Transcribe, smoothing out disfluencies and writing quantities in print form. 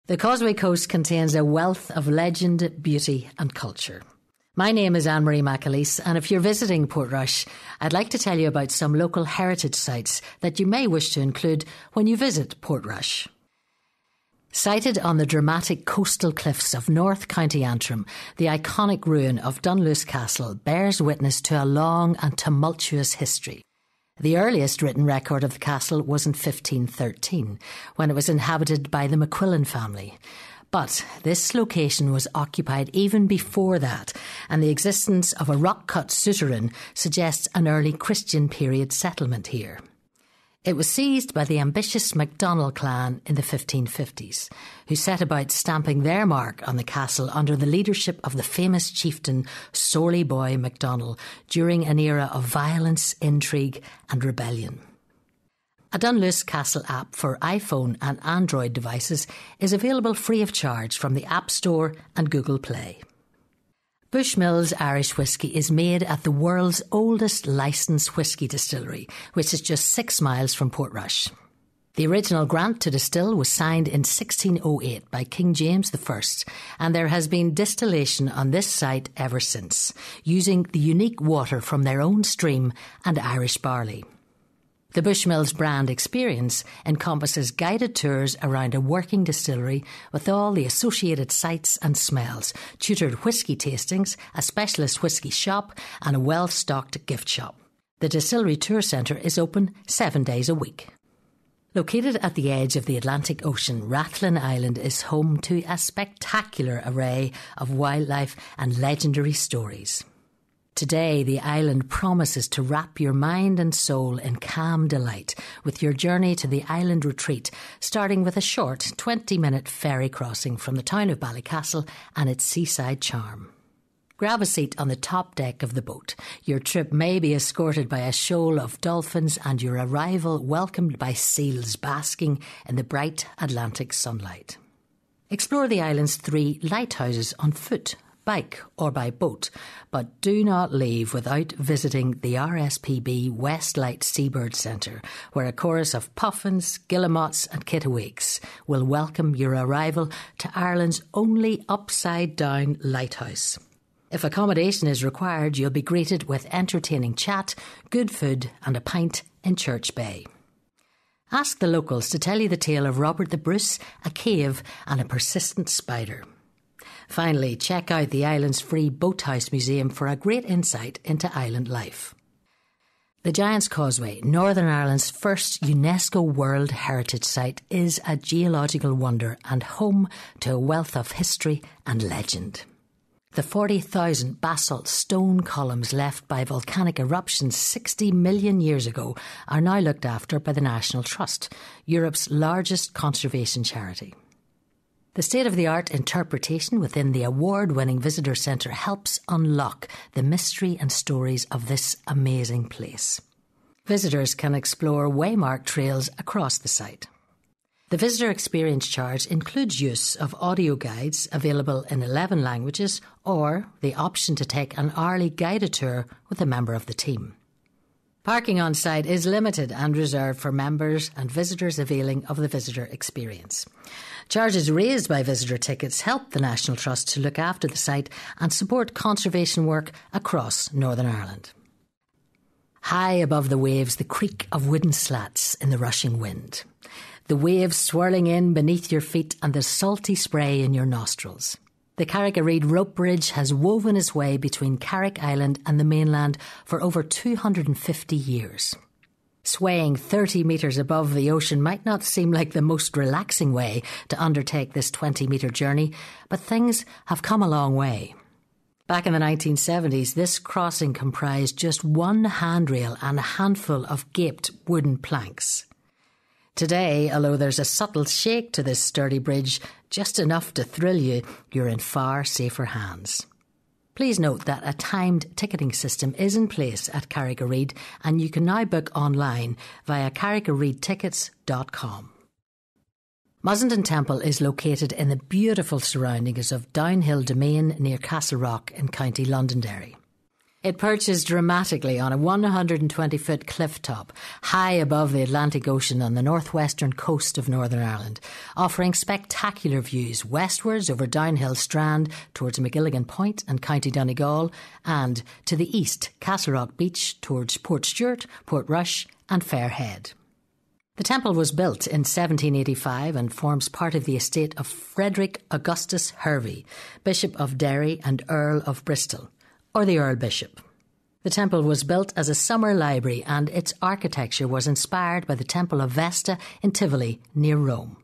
The Causeway Coast contains a wealth of legend, beauty and culture. My name is Marie McAleese, and if you're visiting Portrush, I'd like to tell you about some local heritage sites that you may wish to include when you visit Portrush. Sited on the dramatic coastal cliffs of North County Antrim, the iconic ruin of Dunluce Castle bears witness to a long and tumultuous history. The earliest written record of the castle was in 1513, when it was inhabited by the McQuillan family. But this location was occupied even before that, and the existence of a rock-cut souterrain suggests an early Christian period settlement here. It was seized by the ambitious MacDonald clan in the 1550s, who set about stamping their mark on the castle under the leadership of the famous chieftain Sorley Boy MacDonald during an era of violence, intrigue and rebellion. A Dunluce Castle app for iPhone and Android devices is available free of charge from the App Store and Google Play. Bushmills Irish Whisky is made at the world's oldest licensed whisky distillery, which is just 6 miles from Portrush. The original grant to distill was signed in 1608 by King James I, and there has been distillation on this site ever since, using the unique water from their own stream and Irish barley. The Bushmills brand experience encompasses guided tours around a working distillery with all the associated sights and smells, tutored whisky tastings, a specialist whisky shop and a well-stocked gift shop. The Distillery Tour Centre is open 7 days a week. Located at the edge of the Atlantic Ocean, Rocklin Island is home to a spectacular array of wildlife and legendary stories. Today, the island promises to wrap your mind and soul in calm delight with your journey to the island retreat, starting with a short 20-minute ferry crossing from the town of Ballycastle and its seaside charm. Grab a seat on the top deck of the boat. Your trip may be escorted by a shoal of dolphins and your arrival welcomed by seals basking in the bright Atlantic sunlight. Explore the island's 3 lighthouses on foot, bike or by boat, but do not leave without visiting the Rspb Westlight Seabird Centre, where a chorus of puffins, guillemots and kittiwakes will welcome your arrival to Ireland's only upside-down lighthouse. If accommodation is required, you'll be greeted with entertaining chat, good food and a pint in Church Bay. Ask the locals to tell you the tale of Robert the Bruce, a cave and a persistent spider. Finally, check out the island's free Boathouse Museum for a great insight into island life. The Giant's Causeway, Northern Ireland's first UNESCO World Heritage Site, is a geological wonder and home to a wealth of history and legend. The 40,000 basalt stone columns left by volcanic eruptions 60 million years ago are now looked after by the National Trust, Europe's largest conservation charity. The state-of-the-art interpretation within the award-winning visitor centre helps unlock the mystery and stories of this amazing place. Visitors can explore waymarked trails across the site. The visitor experience charge includes use of audio guides available in 11 languages or the option to take an hourly guided tour with a member of the team. Parking on site is limited and reserved for members and visitors availing of the visitor experience. Charges raised by visitor tickets help the National Trust to look after the site and support conservation work across Northern Ireland. High above the waves, the creak of wooden slats in the rushing wind. The waves swirling in beneath your feet and the salty spray in your nostrils. The Carrick rope bridge has woven its way between Carrick Island and the mainland for over 250 years. Swaying 30 metres above the ocean might not seem like the most relaxing way to undertake this 20-metre journey, but things have come a long way. Back in the 1970s, this crossing comprised just one handrail and a handful of gaped wooden planks. Today, although there's a subtle shake to this sturdy bridge, just enough to thrill you, you're in far safer hands. Please note that a timed ticketing system is in place at Carrick and you can now book online via carrickareedtickets.com. Mazington Temple is located in the beautiful surroundings of Downhill Domain near Castle Rock in County Londonderry. It perches dramatically on a 120-foot cliff top, high above the Atlantic Ocean on the northwestern coast of Northern Ireland, offering spectacular views westwards over Downhill Strand towards McGilligan Point and County Donegal, and to the east, Castle Rock Beach towards Portstewart, Portrush and Fairhead. The temple was built in 1785 and forms part of the estate of Frederick Augustus Hervey, Bishop of Derry and Earl of Bristol, or the Earl Bishop. The temple was built as a summer library and its architecture was inspired by the Temple of Vesta in Tivoli near Rome.